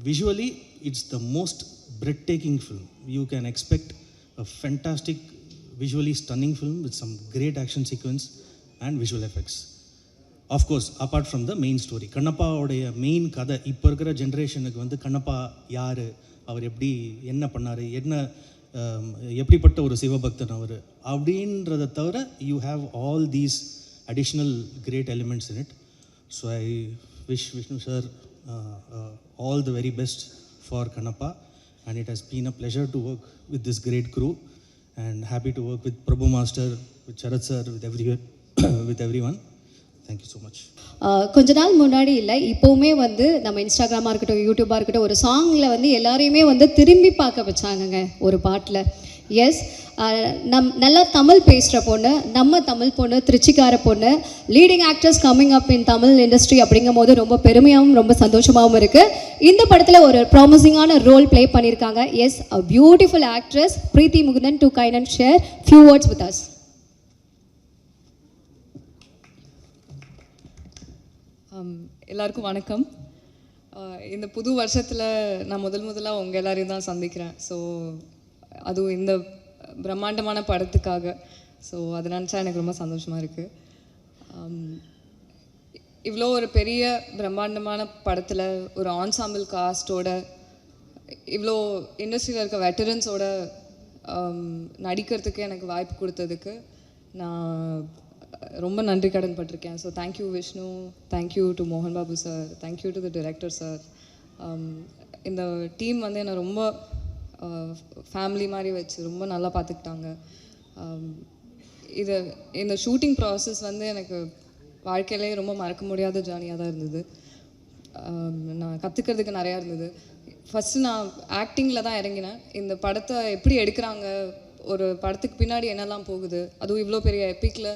visually it's the most breathtaking film. You can expect a fantastic, visually stunning film with some great action sequence and visual effects. Of course, apart from the main story, கண்ணப்பாவுடைய main கதை இப்போ இருக்கிற ஜென்ரேஷனுக்கு வந்து கண்ணப்பா யார், அவர் எப்படி என்ன பண்ணார், என்ன எப்படிப்பட்ட ஒரு சிவபக்தன் அவர் அப்படின்றத தவிர you have all these additional great elements in it. So I wish Vishnu sir all the very best for Kannappa, and it has been a pleasure to work with this great crew, and happy to work with Prabhu Master, with Sharat sir, with everyone with everyone. Thank you so much. கொஞ்ச நாள் முன்னாடி இல்லை, இப்போவுமே வந்து நம்ம இன்ஸ்டாகிராமாக இருக்கட்டும், யூடியூபாக இருக்கட்டும், ஒரு சாங்கில் வந்து எல்லாரையுமே வந்து திரும்பி பார்க்க வச்சாங்கங்க ஒரு பாட்டில். எஸ், நல்லா தமிழ் பேசுகிற பொண்ணு, நம்ம தமிழ் பொண்ணு, திருச்சிக்கார பொண்ணு, லீடிங் ஆக்டர்ஸ் கம்மிங் அப் இன் தமிழ் இண்டஸ்ட்ரி அப்படிங்கும் போது ரொம்ப பெருமையாகவும் ரொம்ப சந்தோஷமாகவும் இருக்குது. இந்த படத்தில் ஒரு ப்ராமிசிங்கான ரோல் ப்ளே பண்ணியிருக்காங்க. Yes, a beautiful actress Preethi Mukundan to kind and share few words with us. எல்லாருக்கும் வணக்கம். இந்த புது வருஷத்தில் நான் முதலாக உங்கள் எல்லாரையும் தான் சந்திக்கிறேன். ஸோ அதுவும் இந்த பிரம்மாண்டமான படத்துக்காக. ஸோ அதை நினச்சா எனக்கு ரொம்ப சந்தோஷமாக இருக்குது. இவ்வளோ ஒரு பெரிய பிரம்மாண்டமான படத்தில் ஒரு ஆன்சாம்பிள் காஸ்டோட, இவ்வளோ இண்டஸ்ட்ரியில் இருக்க வெட்டரன்ஸோட நடிக்கிறதுக்கு எனக்கு வாய்ப்பு கொடுத்ததுக்கு நான் ரொம்ப நன்றி கடன் பட்டிருக்கேன். So thank you Vishnu, thank you to மோகன் Babu sir, thank you to the director sir. இந்த டீம் வந்து என்னை ரொம்ப ஃபேமிலி மாதிரி வச்சு ரொம்ப நல்லா பார்த்துக்கிட்டாங்க. இந்த ஷூட்டிங் ப்ராசஸ் வந்து எனக்கு வாழ்க்கையிலே ரொம்ப மறக்க முடியாத ஜேர்னியாக தான் இருந்தது. நான் கற்றுக்கிறதுக்கு நிறையா இருந்தது. ஃபஸ்ட்டு நான் ஆக்டிங்கில் தான் இறங்கினேன். இந்த படத்தை எப்படி எடுக்கிறாங்க, ஒரு படத்துக்கு பின்னாடி என்னெல்லாம் போகுது, அதுவும் இவ்வளோ பெரிய எப்பிக்கில்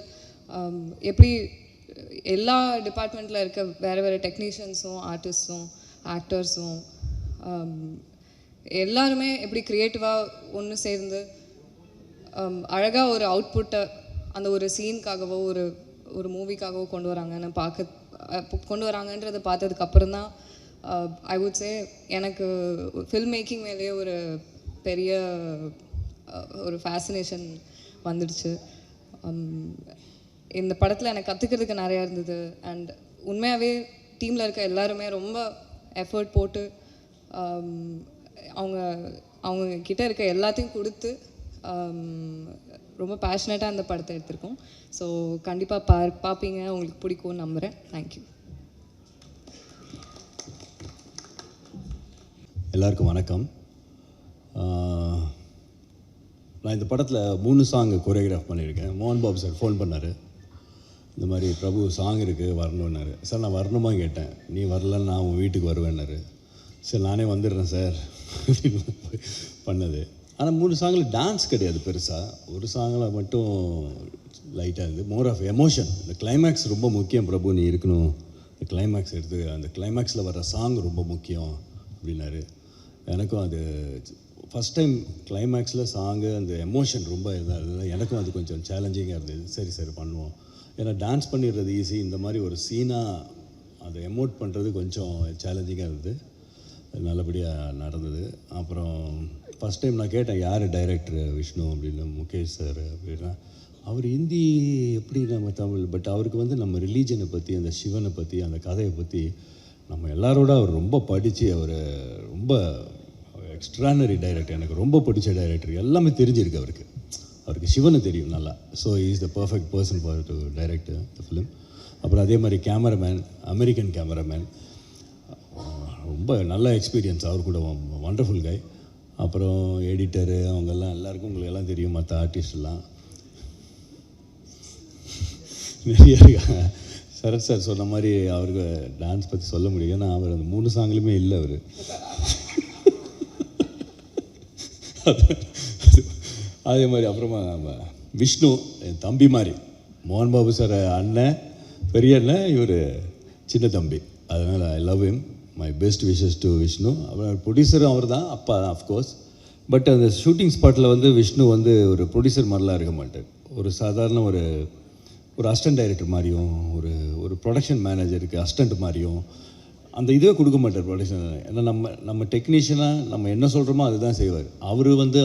எப்படி எல்லா டிபார்ட்மெண்ட்டில் இருக்க வேறு வேறு டெக்னீஷியன்ஸும், ஆர்டிஸ்ட்ஸும், ஆக்டர்ஸும் எல்லாருமே எப்படி க்ரியேட்டிவாக ஒன்று சேர்ந்து அழகாக ஒரு அவுட்புட்டை அந்த ஒரு சீனுக்காகவோ ஒரு மூவிக்காகவோ கொண்டு வராங்கன்றதை பார்த்ததுக்கப்புறம் தான் ஐ வுட் சே எனக்கு ஃபில்ம் மேக்கிங் மேலேயே ஒரு பெரிய ஒரு ஃபேசினேஷன் வந்துடுச்சு. இந்த படத்தில் எனக்கு கற்றுக்கிறதுக்கு நிறையா இருந்தது. அண்ட் உண்மையாகவே டீமில் இருக்க எல்லாருமே ரொம்ப எஃபர்ட் போட்டு அவங்க கிட்ட இருக்க எல்லாத்தையும் கொடுத்து ரொம்ப பேஷனேட்டாக அந்த படத்தை எடுத்திருக்கோம். ஸோ கண்டிப்பாக பார்ப்பீங்க, உங்களுக்கு பிடிக்கும்னு நம்புகிறேன். தேங்க்யூ. எல்லாருக்கும் வணக்கம். நான் இந்த படத்தில் 3 சாங் கோரியோகிராஃப் பண்ணியிருக்கேன். மோகன் பாபு சார் ஃபோன் பண்ணார், இந்த மாதிரி பிரபு சாங் இருக்குது வரணுன்னாரு. சார் நான் வரணுமா கேட்டேன். நீ வரலன்னு நான் உன் வீட்டுக்கு வருவேன்னாரு. சரி நானே வந்துடுறேன் சார் அப்படின்னு பண்ணது. ஆனால் 3 சாங்கில் டான்ஸ் கிடையாது பெருசாக. ஒரு சாங்கில் மட்டும் லைட்டாக இருந்தது. More of emotion. இந்த கிளைமேக்ஸ் ரொம்ப முக்கியம் பிரபு, நீ இருக்கணும், இந்த கிளைமேக்ஸ் எடுத்து அந்த கிளைமேக்ஸில் வர்ற சாங் ரொம்ப முக்கியம் அப்படின்னாரு. எனக்கும் அது ஃபஸ்ட் டைம் கிளைமேக்ஸில் சாங்கு அந்த எமோஷன் ரொம்ப இதாக இருந்தது. எனக்கும் அது கொஞ்சம் சேலஞ்சிங்காக இருந்தது. சரி சரி பண்ணுவோம், ஏன்னா டான்ஸ் பண்ணிடுறது ஈஸி, இந்த மாதிரி ஒரு சீனாக அதை எமோட் பண்ணுறது கொஞ்சம் சேலஞ்சிங்காக இருந்தது. நல்லபடியாக நடந்தது. அப்புறம் ஃபஸ்ட் டைம் நான் கேட்டேன் யார் டைரக்டர் விஷ்ணு அப்படின்னு. முகேஷ் சார் அப்படின்னா. அவர் ஹிந்தி எப்படி நம்ம தமிழ், பட் அவருக்கு வந்து நம்ம ரிலீஜனை பற்றி, அந்த சிவனை பற்றி, அந்த கதையை பற்றி நம்ம எல்லாரோட அவர் ரொம்ப படித்து, அவர் ரொம்ப எக்ஸ்ட்ரானரி டைரக்டர். எனக்கு ரொம்ப பிடிச்ச டைரக்டர். எல்லாமே தெரிஞ்சிருக்கு அவருக்கு சிவனை தெரியும் நல்லா. So is the perfect person for to direct the film. அப்புறம் அதே மாதிரி கேமராமேன், அமெரிக்கன் கேமராமேன், ரொம்ப நல்ல எக்ஸ்பீரியன்ஸ். அவர் கூட வண்டர்ஃபுல் கை. அப்புறம் எடிட்டரு அவங்கெல்லாம் எல்லாருக்கும் உங்களுக்கு எல்லாம் தெரியும், மற்ற ஆர்டிஸ்ட்லாம் நிறைய இருக்காங்க. சரத் சார் சொன்ன மாதிரி அவருக்கு டான்ஸ் பற்றி சொல்ல முடியும், ஏன்னா அவர் அந்த 3 சாங்லையுமே இல்லை. அவர் அதே மாதிரி அப்புறமா நம்ம விஷ்ணு என் தம்பி மாதிரி. மோகன் பாபு சார் அண்ணன், பெரிய அண்ணன், இவர் சின்ன தம்பி. அதனால் I love him. My best wishes to Vishnu. அப்புறம் ப்ரொடியூசரும் அவர் தான், அப்பா தான் அஃப்கோர்ஸ். பட் அந்த ஷூட்டிங் ஸ்பாட்டில் வந்து விஷ்ணு வந்து ஒரு ப்ரொடியூசர் மாதிரிலாம் இருக்க மாட்டார். ஒரு சாதாரண ஒரு அசிஸ்டன்ட் டைரக்டர் மாதிரியும், ஒரு ப்ரொடக்ஷன் மேனேஜருக்கு அசிஸ்டண்ட் மாதிரியும் அந்த இதுவே கொடுக்க மாட்டார் ப்ரொடியூசர். ஏன்னா நம்ம டெக்னீஷியனாக நம்ம என்ன சொல்கிறோமோ அதுதான் செய்வார். அவர் வந்து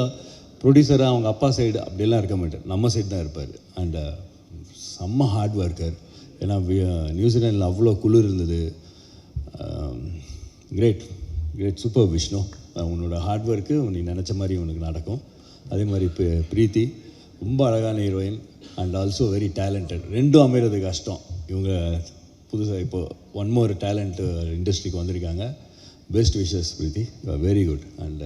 ப்ரொடியூசராக அவங்க அப்பா சைடு அப்படிலாம் இருக்க மாட்டார், நம்ம சைடு தான் இருப்பார். அண்ட் செம்ம ஹார்ட் ஒர்க்கர். ஏன்னா நியூசிலாண்டில் அவ்வளோ குளிர் இருந்தது. Great great super Vishnu. உன்னோட ஹார்ட் ஒர்க்கு நீ நினச்ச மாதிரி உனக்கு நடக்கும். அதே மாதிரி பிரீத்தி ரொம்ப அழகான heroine and also very talented. ரெண்டும் அமைகிறது கஷ்டம். இவங்க புதுசாக இப்போது ஒன் மோர் டேலண்ட் இண்டஸ்ட்ரிக்கு வந்திருக்காங்க. Best wishes Preeti, very good. And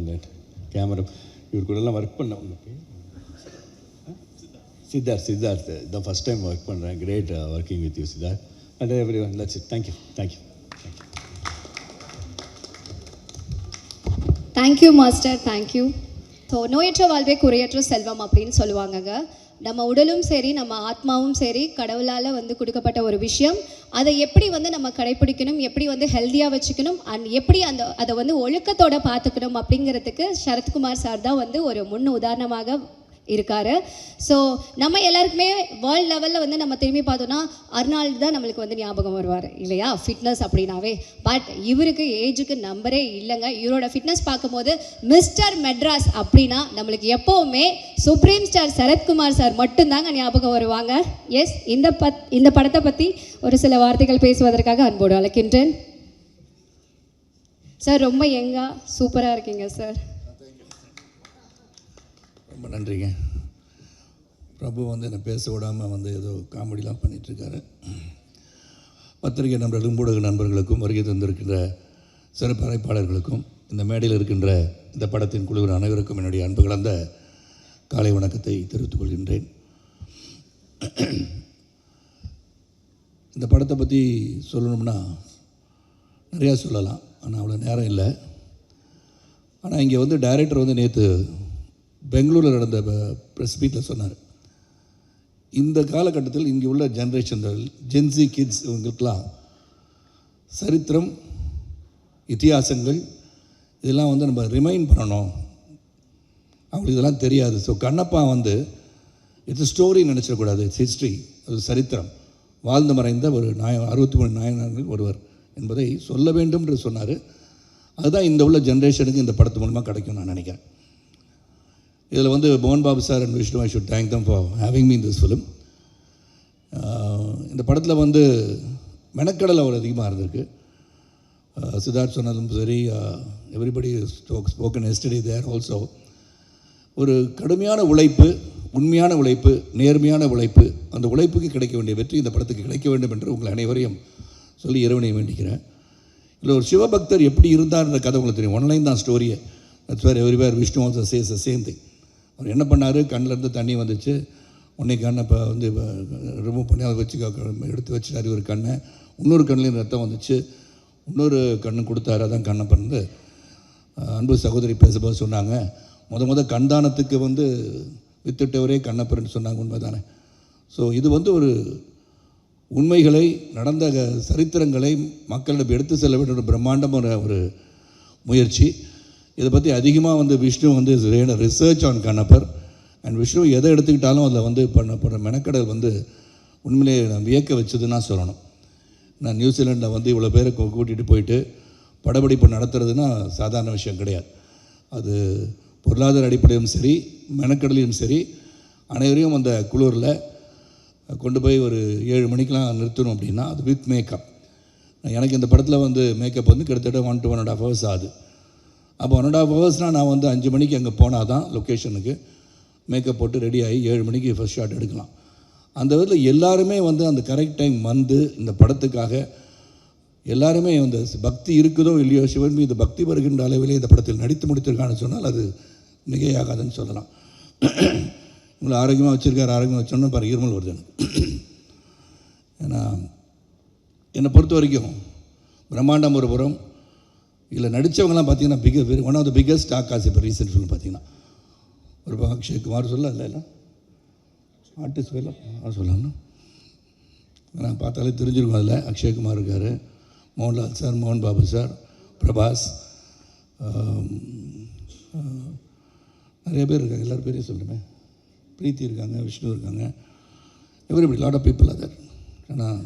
that camera இவர் கூடலாம் ஒர்க் பண்ண Siddharth the first time work பண்ணுறேன். Great working with you Siddharth. And every one. That's it. Thank you. Thank you master, thank you. So நோயற்ற வாழ்வே குறையற்ற செல்வம் அப்படின்னு சொல்லுவாங்கங்க. நம்ம உடலும் சரி நம்ம ஆத்மாவும் சரி கடவுளால் வந்து கொடுக்கப்பட்ட ஒரு விஷயம். அதை எப்படி வந்து நம்ம கடைப்பிடிக்கணும், எப்படி வந்து ஹெல்த்தியாக வச்சுக்கணும், அண்ட் எப்படி அதை வந்து ஒழுக்கத்தோடு பார்த்துக்கணும் அப்படிங்கிறதுக்கு சரத்குமார் சார் தான் வந்து ஒரு முன் உதாரணமாக இருக்கார். ஸோ நம்ம எல்லாருக்குமே வேர்ல்டு லெவலில் வந்து நம்ம திரும்பி பார்த்தோன்னா அர்னால்டு தான் நம்மளுக்கு வந்து ஞாபகம் வருவார் இல்லையா, ஃபிட்னஸ் அப்படின்னாவே. பட் இவருக்கு ஏஜுக்கு நம்பரே இல்லைங்க. இவரோட ஃபிட்னஸ் பார்க்கும்போது மிஸ்டர் மெட்ராஸ் அப்படின்னா நம்மளுக்கு எப்போவுமே சுப்ரீம் ஸ்டார் சரத்குமார் சார் மட்டும்தாங்க ஞாபகம் வருவாங்க. எஸ், இந்த படத்தை பற்றி ஒரு சில வார்த்தைகள் பேசுவதற்காக அன்போடு அழைக்கின்றேன். சார் ரொம்ப யங்கா சூப்பராக இருக்கீங்க சார். ரொம்ப நன்றிங்க. பிரபு வந்து என்னை பேச விடாமல் வந்து ஏதோ காமெடிலாம் பண்ணிகிட்ருக்காரு. பத்திரிகை நண்பர்களுக்கும் ஊடக நண்பர்களுக்கும் வருகை தந்திருக்கின்ற சிறப்பு அழைப்பாளர்களுக்கும் இந்த மேடையில் இருக்கின்ற இந்த படத்தின் குழுவின் அனைவருக்கும் என்னுடைய அன்பு கலந்த காலை வணக்கத்தை தெரிவித்துக் கொள்கின்றேன். இந்த படத்தை பற்றி சொல்லணும்னா நிறையா சொல்லலாம், ஆனால் அவ்வளோ நேரம் இல்லை. ஆனால் இங்கே வந்து டைரக்டர் வந்து நேற்று பெங்களூரில் நடந்த ப்ரெஸ் மீட்டில் சொன்னார், இந்த காலகட்டத்தில் இங்கே உள்ள ஜென்ரேஷன் ஜென்சி கிட்ஸ் இவங்களுக்கெல்லாம் சரித்திரம் இத்தியாசங்கள் இதெல்லாம் வந்து நம்ம ரிமைண்ட் பண்ணணும், அவங்களுக்கு இதெல்லாம் தெரியாது. ஸோ கண்ணப்பா வந்து இட்ஸ் ஸ்டோரி நினச்சிடக்கூடாது, இட்ஸ் ஹிஸ்ட்ரி, அது சரித்திரம், வாழ்ந்து மறைந்த ஒரு 63 நாயனார்கள் ஒருவர் என்பதை சொல்ல வேண்டும் என்று சொன்னார். அதுதான் இந்த உள்ள ஜென்ரேஷனுக்கு இந்த படத்து மூலமாக கிடைக்கும் நான் நினைக்கிறேன். இதில் வந்து மோகன் Babu sir and Vishnu, I should thank them for having me in this film. இந்த படத்தில் வந்து மெனக்கடல் அவர் அதிகமாக இருந்திருக்கு. சித்தார்த் சொன்னதும் சரி, எவ்ரிபடி ஸ்போக்கன் எஸ்டர்டே தேர் ஆல்சோ. ஒரு கடுமையான உழைப்பு, உண்மையான உழைப்பு, நேர்மையான உழைப்பு, அந்த உழைப்புக்கு கிடைக்க வேண்டிய வெற்றி இந்த படத்துக்கு கிடைக்க வேண்டும் என்று உங்களை அனைவரையும் சொல்லி இறைவனை வேண்டிக்கிறேன். இல்லை ஒரு சிவபக்தர் எப்படி இருந்தார்ன்ற கதை உங்களுக்கு தெரியும், ஒன்லைன் தான் ஸ்டோரியை. That's where everywhere Vishnu also says the same thing. அவர் என்ன பண்ணார், கண்ணிலேருந்து தண்ணி வந்துச்சு, உன்னை கண்ணை இப்போ வந்து ரிமூவ் பண்ணி அதை வச்சு எடுத்து வச்சுட்டார் ஒரு கண்ணை. இன்னொரு கண்ணிலையும் ரத்தம் வந்துச்சு, இன்னொரு கண்ணு கொடுத்தாரு, அதான் கண்ணப்பன். வந்து அன்பு சகோதரி பேசும்போது சொன்னாங்க, முத கண்தானத்துக்கு வந்து வித்துட்டவரே கண்ணப்பர்னு சொன்னாங்க. உண்மை தானே? ஸோ இது வந்து ஒரு உண்மைகளை, நடந்த சரித்திரங்களை மக்களிடம் எடுத்து செல்ல வேண்டிய ஒரு பிரம்மாண்டமான ஒரு முயற்சி. இதை பற்றி அதிகமாக வந்து விஷ்ணு வந்து research on Kannappar and Vishnu எதை எடுத்துக்கிட்டாலும் அதில் வந்து பண்ணப்படுற மெனக்கடல் வந்து உண்மையிலே நான் வியக்க வச்சதுன்னா சொல்லணும். நான் நியூசிலாண்டில் வந்து இவ்வளோ பேரை கூட்டிகிட்டு போயிட்டு படப்பிடிப்பு நடத்துறதுன்னா சாதாரண விஷயம் கிடையாது. அது பொருளாதார அடிப்படையிலும் சரி, மெனக்கடலையும் சரி, அனைவரையும் அந்த குளூரில் கொண்டு போய் ஒரு 7 மணிக்கெலாம் நிறுத்தணும் அப்படின்னா அது வித் மேக்கப். எனக்கு இந்த படத்தில் வந்து மேக்கப் வந்து கிட்டத்தட்ட 1 to 1.5 hours ஆகுது. அப்போ 1.5 hours நான் வந்து 5 மணிக்கு அங்கே போனால் தான் லொக்கேஷனுக்கு மேக்கப் போட்டு ரெடி ஆகி 7 மணிக்கு ஃபர்ஸ்ட் ஷாட் எடுக்கலாம். அந்த விதத்தில் எல்லாருமே வந்து அந்த கரெக்ட் டைம் வந்து இந்த படத்துக்காக எல்லாருமே அந்த பக்தி இருக்குதோ இல்லையோ, சிவன் மீது பக்தி வருகின்ற அளவிலே இந்த படத்தில் நடித்து முடித்திருக்கான்னு சொன்னால் அது மிகையாகாதுன்னு சொல்லலாம். உங்களை ஆரோக்கியமாக வச்சுருக்காரு, ஆரோக்கியமாக வச்சோன்னா பாரு இருமல் வருது எனக்கு. ஏன்னா என்னை பொறுத்த வரைக்கும் பிரம்மாண்டம் ஒரு புறம், இதில் நடித்தவங்கலாம் பார்த்தீங்கன்னா ஒன் ஆஃப் த பிக்கஸ்ட் ஸ்டார்காஸ். இப்போ ரீசெண்ட் ஃபிலிம் பார்த்தீங்கன்னா ஒரு அக்ஷய் குமார் சொல்ல இல்லை ஆர்டிஸ்ட் வேலை சொல்லணும், நான் பார்த்தாலே தெரிஞ்சிருக்கும். அதில் அக்ஷய் குமார் இருக்கார், மோகன்லால் சார், மோகன் பாபு சார், பிரபாஸ், நிறைய பேர் இருக்காங்க. எல்லோரும் பேரையும் சொல்லுமே, பிரீத்தி இருக்காங்க, விஷ்ணு இருக்காங்க, everybody lot of people other. ஆனால்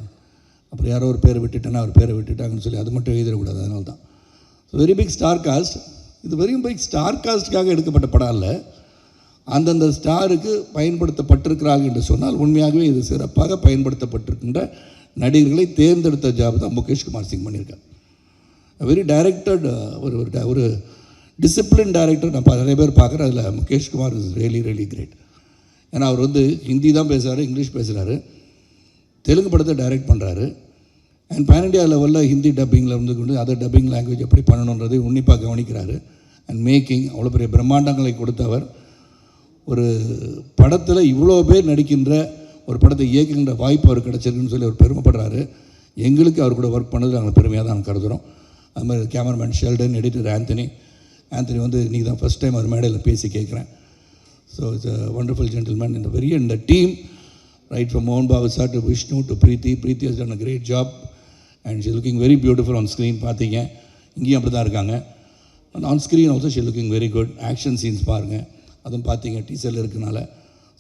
அப்புறம் யாரோ ஒரு பேரை விட்டுட்டேன்னா அவர் பேரை விட்டுட்டாங்கன்னு சொல்லி அது மட்டும் எழுதிடக்கூடாது. அதனால தான் வெரி பிக் ஸ்டார் காஸ்ட். இது வெரி பிக் ஸ்டார் காஸ்ட்டுக்காக எடுக்கப்பட்ட படம் இல்லை, அந்தந்த ஸ்டாருக்கு பயன்படுத்தப்பட்டிருக்கிறார்கள் என்று சொன்னால் உண்மையாகவே இது சிறப்பாக பயன்படுத்தப்பட்டிருக்கின்ற நடிகர்களை தேர்ந்தெடுத்த ஜாப் தான் முகேஷ் குமார் சிங் பண்ணியிருக்கார். வெரி டைரக்டட், ஒரு டிசிப்ளின் டைரக்டர் நான் நிறைய பேர் பார்க்குறேன். அதில் Mukesh Kumar is really great. ஏன்னா அவர் வந்து ஹிந்தி தான் பேசுகிறாரு, இங்கிலீஷ் பேசுகிறாரு, தெலுங்கு படத்தை டைரக்ட் பண்ணுறாரு, அண்ட் பேன் இண்டியா லெவலில் ஹிந்தி டப்பிங்கில் இருந்து கொண்டு அதர் டப்பிங் லாங்குவேஜ் எப்படி பண்ணணுன்றதை உன்னிப்பாக கவனிக்கிறாரு. அண்ட் மேக்கிங் அவ்வளோ பெரிய பிரம்மாண்டங்களை கொடுத்தவர். ஒரு படத்தில் இவ்வளோ பேர் நடிக்கின்ற ஒரு படத்தை இயக்குகின்ற வாய்ப்பு அவர் கிடச்சிருக்குன்னு சொல்லி அவர் பெருமைப்படுறாரு. எங்களுக்கு அவர் கூட ஒர்க் பண்ணது நாங்கள் பெருமையாக தான் கருதுகிறோம். அது மாதிரி கேமராமேன் ஷெல்டன், எடிட்டர் ஆந்தனி வந்து இன்றைக்கி தான் ஃபஸ்ட் டைம் அவர் மேடையில் பேசி கேட்குறேன். So it's a wonderful gentleman. இந்த டீம் ரைட் ஃப்ரம் மோகன் Babu sir to Vishnu to Preethi has done a great job and she looking very beautiful on screen. பார்த்தீங்க இங்கேயும் அப்படி தான் இருக்காங்க. And on screen also she looking very good. Action scenes பாருங்கள், அதுவும் பார்த்தீங்க டீசரில் இருக்கனால.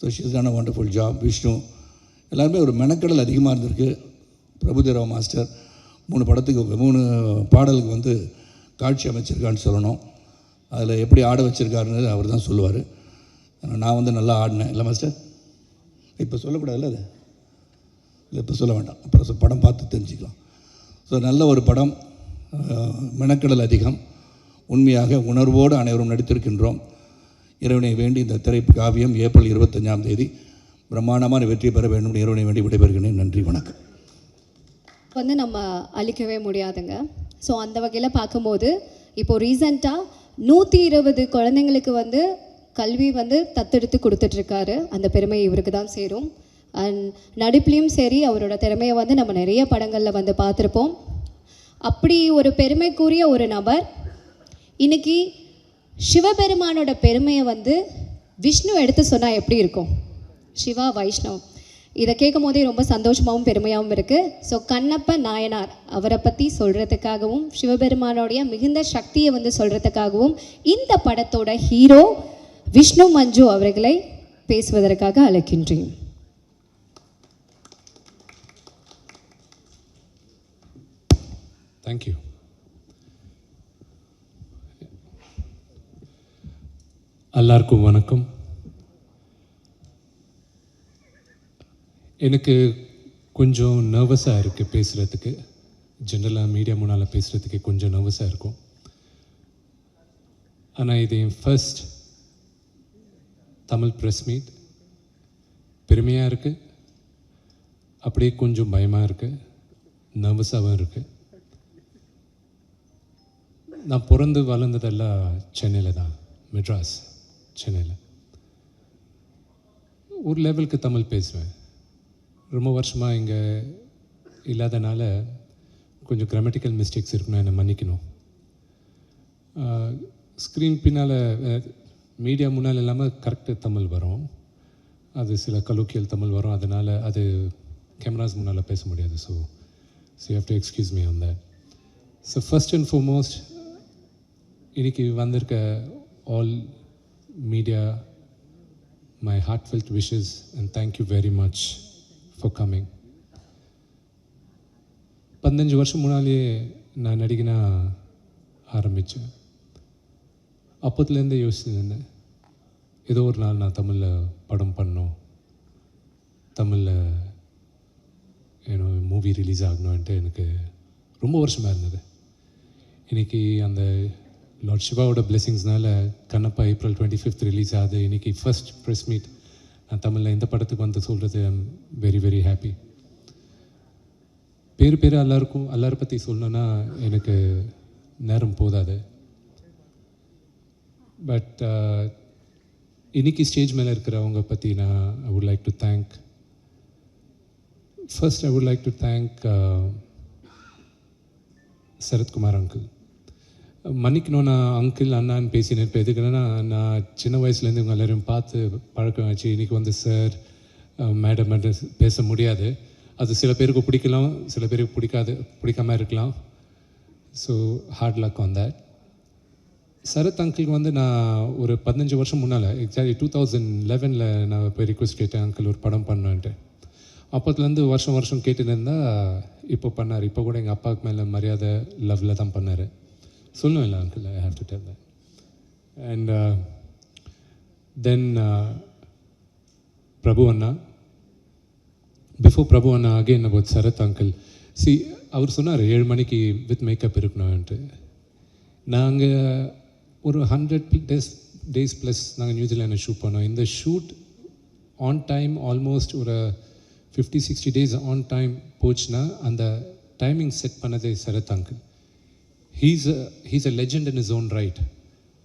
So she is done a wonderful job. Vishnu எல்லாருமே ஒரு மெனக்கடல் அதிகமாக இருந்திருக்கு. பிரபுதேவா மாஸ்டர் 3 பாடலுக்கு வந்து காட்சி அமைச்சிருக்கான்னு சொல்லணும். அதில் எப்படி ஆட வச்சுருக்காருன்னு அவர் தான் சொல்லுவார். நான் வந்து நல்லா ஆடினேன் இல்லை மாஸ்டர்? இப்போ சொல்லக்கூடாதுல்ல, அது இல்லை இப்போ சொல்ல வேண்டாம், அப்புறம் படம் பார்த்து தெரிஞ்சுக்கலாம். ஸோ நல்ல ஒரு படம், மெனக்கடல் அதிகம். உண்மையாக உணர்வோடு அனைவரும் நடித்திருக்கின்றோம். இறைவனை வேண்டி இந்த திரை காவியம் ஏப்ரல் 25ஆம் தேதி பிரம்மாண்டமான வெற்றி பெற வேண்டும். இறைவனை வேண்டி விடைபெறுகிறேன். நன்றி, வணக்கம். வந்து நம்ம அழிக்கவே முடியாதுங்க. ஸோ அந்த வகையில் பார்க்கும்போது இப்போது ரீசண்டாக 120 குழந்தைங்களுக்கு வந்து கல்வி வந்து தத்தெடுத்து கொடுத்துட்ருக்காரு. அந்த பெருமை இவருக்கு தான் சேரும். அண்ட் நடிப்புலேயும் சரி அவரோட திறமையை வந்து நம்ம நிறைய படங்களில் வந்து பார்த்துருப்போம். அப்படி ஒரு பெருமைக்குரிய ஒரு நபர் இன்னைக்கு சிவபெருமானோட பெருமையை வந்து விஷ்ணு எடுத்து சொன்னால் எப்படி இருக்கும்? சிவா வைஷ்ணவ் இதை கேட்கும் போதே ரொம்ப சந்தோஷமாகவும் பெருமையாகவும் இருக்குது. ஸோ கண்ணப்ப நாயனார் அவரை பற்றி சொல்கிறதுக்காகவும் சிவபெருமானோடைய மிகுந்த சக்தியை வந்து சொல்கிறதுக்காகவும் இந்த படத்தோட ஹீரோ விஷ்ணு மஞ்சு அவர்களை பேசுவதற்காக அழைக்கின்றேன். தேங்க்யூ. எல்லாருக்கும் வணக்கம். எனக்கு கொஞ்சம் நர்வஸாக இருக்குது பேசுகிறதுக்கு. ஜென்ரலாக மீடியா முன்னால் பேசுகிறதுக்கு கொஞ்சம் நர்வஸாக இருக்கும். ஆனால் இது என் ஃபர்ஸ்ட் தமிழ் ப்ரெஸ் மீட். பெருமையாக இருக்குது, அப்படியே கொஞ்சம் பயமாக இருக்குது, நர்வஸாகவும் இருக்குது. நான் பிறந்து வளர்ந்ததெல்லாம் சென்னையில் தான், மெட்ராஸ், சென்னையில். ஒரு லெவலுக்கு தமிழ் பேசுவேன். ரொம்ப வருஷமாக இங்கே இல்லாதனால கொஞ்சம் கிராமட்டிக்கல் மிஸ்டேக்ஸ் இருக்கணும், என்னை மன்னிக்கணும். ஸ்க்ரீன் பின்னால் மீடியா முன்னால் இல்லாமல் கரெக்டு தமிழ் வரும், அது சில கலோக்கியல் தமிழ் வரும், அதனால் அது கேமராஸ் முன்னால் பேச முடியாது. So you have to excuse me on that. So first and foremost இன்றைக்கி வந்திருக்க all media, my heartfelt wishes and thank you very much for coming. 15 வருஷம் முன்னாலே நான் நடிகனா ஆரம்பித்தேன். அப்போத்துலேருந்தே யோசிச்சுருந்தேன், ஏதோ ஒரு நாள் நான் தமிழில் படம் பண்ணணும், தமிழில் ஏன்னோ மூவி ரிலீஸ் ஆகணுன்ட்டு எனக்கு ரொம்ப வருஷமாக இருந்தது. இன்றைக்கி அந்த லார்ட் சிவாவோட பிளெஸிங்ஸ்னால கண்ணப்பா April 25 ரிலீஸ் ஆகுது. இன்றைக்கி ஃபர்ஸ்ட் ப்ரெஸ் மீட் நான் தமிழில் இந்த படத்துக்கு வந்து சொல்கிறது I am very very happy. பேர் எல்லாரை பற்றி சொல்லணுன்னா எனக்கு நேரம் போதாது. பட் இன்றைக்கி ஸ்டேஜ் மேலே இருக்கிறவங்க பற்றி நான் I would like to thank. First I would like to thank Sarathkumar uncle. மன்னிக்கணும், நான் அங்கிள் அண்ணான்னு பேசினேன். இப்போ எதுக்குன்னா, நான் சின்ன வயசுலேருந்து இவங்க எல்லோரும் பார்த்து பழக்கம் ஆச்சு. இன்றைக்கி வந்து சார் மேடம் பேச முடியாது. அது சில பேருக்கு பிடிக்கலாம், சில பேருக்கு பிடிக்காமல் இருக்கலாம். So hard luck on that. Sarath அங்கிளுக்கு வந்து நான் ஒரு 15 வருஷம் முன்னால், எக்ஸாக்ட்லி 2011 நான் இப்போ ரிக்வெஸ்ட் கேட்டேன், அங்கிள் ஒரு படம் பண்ணுன்ட்டு. அப்போத்துலேருந்து வருஷம் கேட்டுன்னு இருந்தால் இப்போ பண்ணார். இப்போ கூட எங்கள் அப்பாவுக்கு மேலே மரியாதை லவ்வில் தான் பண்ணார். சொல்லுவேன் இல்லை uncle, I have to tell that. And then Prabhu அண்ணா, பிஃபோர் பிரபு அண்ணா again about Sarath uncle. See, அவர் சொன்னார் 7 மணிக்கு வித் மேக்கப் இருக்கணும்ன்ட்டு. நாங்கள் ஒரு 100 days ப்ளஸ் நாங்கள் நியூசிலாண்டில் ஷூட் பண்ணோம். இந்த ஷூட் ஆன் டைம் ஆல்மோஸ்ட் ஒரு 50-60 days ஆன் டைம் போச்சுன்னா அந்த டைமிங் செட் பண்ணதே Sarath uncle. He's a legend in his own right.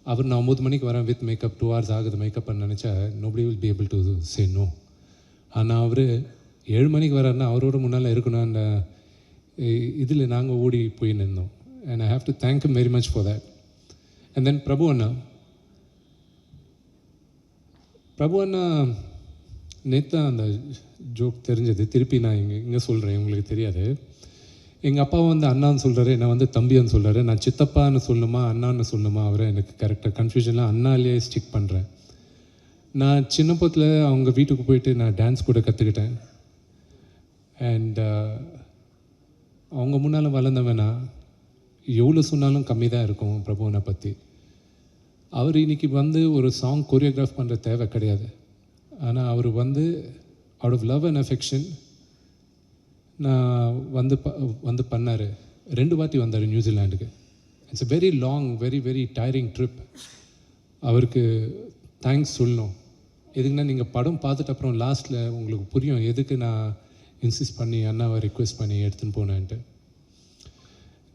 அவர் நான் 9 மணிக்கு வரேன் வித் மேக்கப், 2 hours ஆகுது மேக்கப் பண்ண நினச்சா nobody will be able to say no. ஆனால் அவர் 7 மணிக்கு வராருன்னா அவரோட முன்னால் இருக்கணும். அந்த இதில் நாங்கள் ஓடி போய் நின்றோம். And I have to thank him very much for that. And then Prabhu அண்ணா நேற்று அந்த ஜோக் தெரிஞ்சது, திருப்பி நான் இங்கே சொல்கிறேன், உங்களுக்கு தெரியாது. எங்கள் அப்பா வந்து அண்ணான்னு சொல்கிறாரு, என்னை வந்து தம்பின்னு சொல்கிறாரு. நான் சித்தப்பான்னு சொல்லணுமா அண்ணான்னு சொல்லணுமா அவரை எனக்கு கரெக்டாக கன்ஃபியூஷன்லாம் அண்ணாலேயே ஸ்டிக் பண்ணுறேன். நான் சின்ன பத்தில் அவங்க வீட்டுக்கு போயிட்டு நான் டான்ஸ் கூட கற்றுக்கிட்டேன். அண்ட் அவங்க முன்னால் வளர்ந்தவனா எவ்வளோ சொன்னாலும் கம்மி தான் இருக்கும் பிரபுவனை பற்றி. அவர் இன்றைக்கி வந்து ஒரு சாங் கோரியோகிராஃப் பண்ணுற தேவை கிடையாது. ஆனால் அவர் வந்து out of love and affection நான் வந்து பண்ணார். 2 வாட்டி வந்தார் நியூசிலாண்டுக்கு. It's a very long, very very tiring trip. அவருக்கு தேங்க்ஸ் சொல்லணும். எதுக்குன்னா நீங்கள் படம் பார்த்துட்டு அப்புறம் லாஸ்ட்டில் உங்களுக்கு புரியும் எதுக்கு நான் இன்சிஸ்ட் பண்ணி அண்ணாவை ரிக்வெஸ்ட் பண்ணி எடுத்துன்னு போனேன்ட்டு.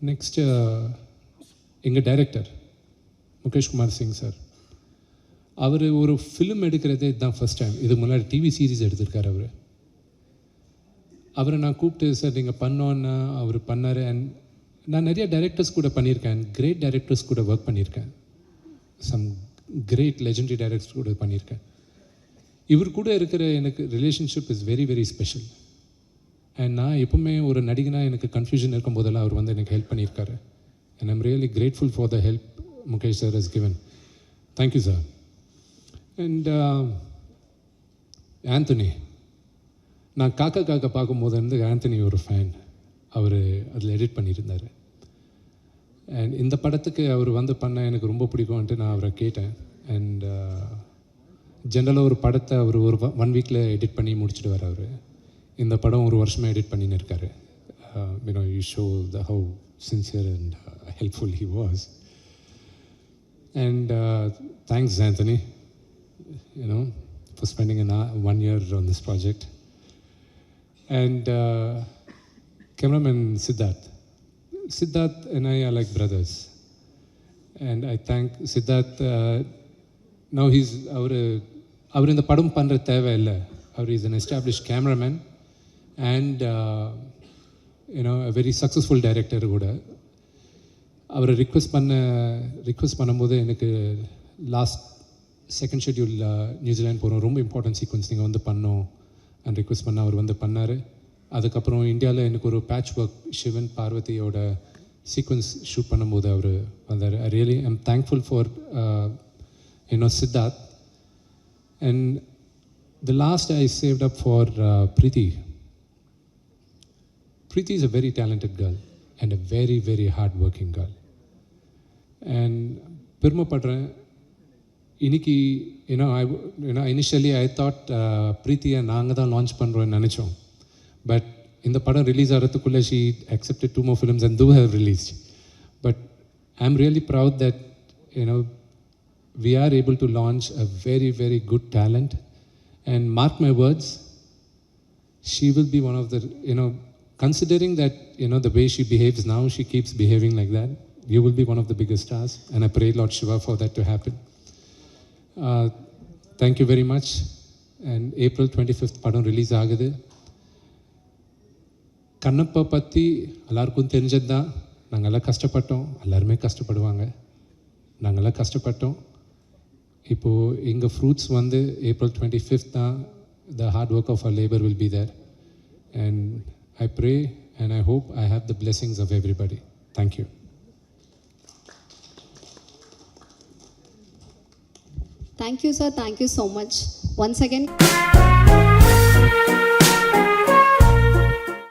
நெக்ஸ்ட்டு எங்கள் டைரக்டர் முகேஷ் குமார் சிங் சார். அவர் ஒரு ஃபிலிம் எடுக்கிறதே இதுதான் ஃபஸ்ட் டைம். இதுக்கு முன்னாடி டிவி சீரீஸ் எடுத்திருக்கார் அவர். அவரை நான் கூப்பிட்டு சார் நீங்கள் பண்ணோன்னா அவர் பண்ணார். அண்ட் நான் நிறைய டைரக்டர்ஸ் கூட பண்ணியிருக்கேன், கிரேட் டைரக்டர்ஸ் கூட ஒர்க் பண்ணியிருக்கேன், சம் கிரேட் லெஜெண்டரி டைரக்டர்ஸ் கூட பண்ணியிருக்கேன். இவர் கூட இருக்கிற எனக்கு relationship is very very special. And நான் எப்போவுமே ஒரு நடிகனாக எனக்கு கன்ஃபியூஷன் இருக்கும் போதெல்லாம் அவர் வந்து எனக்கு ஹெல்ப் பண்ணியிருக்காரு. And I'm really grateful for the help Mukesh sir has given. Thank you sir. And Anthony, நான் காக்கா பார்க்கும்போது வந்து ஆந்தனி ஒரு ஃபேன். அவர் அதில் எடிட் பண்ணியிருந்தார். அண்ட் இந்த படத்துக்கு அவர் வந்து பண்ண எனக்கு ரொம்ப பிடிக்கும்ன்ட்டு நான் அவரை கேட்டேன். அண்ட் ஜென்ரலாக ஒரு படத்தை அவர் ஒரு 1 வீக்கில் எடிட் பண்ணி முடிச்சுடுவார். அவர் இந்த படம் 1 வருஷமாக எடிட் பண்ணின்னு இருக்காரு. You show the how sincere and helpful he was. And thanks Anthony, for spending 1 year on this project. And cameraman Siddharth and I are like brothers. And I thank Siddharth. Now he's our in the padam pandra theva illa. He's an established cameraman and a very successful director kuda. அவரை request பண்ணும்போது எனக்கு last second schedule New Zealand போகிறோம், ரொம்ப important sequence நீங்கள் வந்து பண்ணோம் and request பண்ண அவர் வந்து பண்ணார். அதுக்கப்புறம் இந்தியாவில் எனக்கு ஒரு பேட்ச் ஒர்க் சிவன் பார்வதியோட சீக்வன்ஸ் ஷூட் பண்ணும்போது அவர் வந்தார். I really I'm thankful for Siddharth. And the last I saved up for Preeti. Preeti is a very talented girl and a very very hard working girl. And பெருமைப்படுறேன். இன்னைக்கு initially I thought ப்ரீத்தியை நாங்கள் தான் launch பண்ணுறோன்னு நினச்சோம். But இந்த படம் release ஆகிறதுக்குள்ளே she accepted 2 more films and do have released. But I'm really proud that we are able to launch a very very good talent. And mark my words, she will be one of the considering that the way she behaves now, she keeps behaving like that, you will be one of the biggest stars. And I pray Lord Shiva for that to happen. Thank you very much. And April 25th படம் release ஆகுது. கண்ணப்பா பற்றி எல்லாருக்கும் தெரிஞ்சது தான். நாங்கள்லாம் கஷ்டப்பட்டோம், எல்லாருமே கஷ்டப்படுவாங்க, நாங்கள்லாம் கஷ்டப்பட்டோம். இப்போது எங்கள் ஃப்ரூட்ஸ் வந்து April 25th தான். The hard work of our labor will be there. And I pray and I hope I have the blessings of everybody. Thank you. Thank you, sir. Thank you so much. Once again.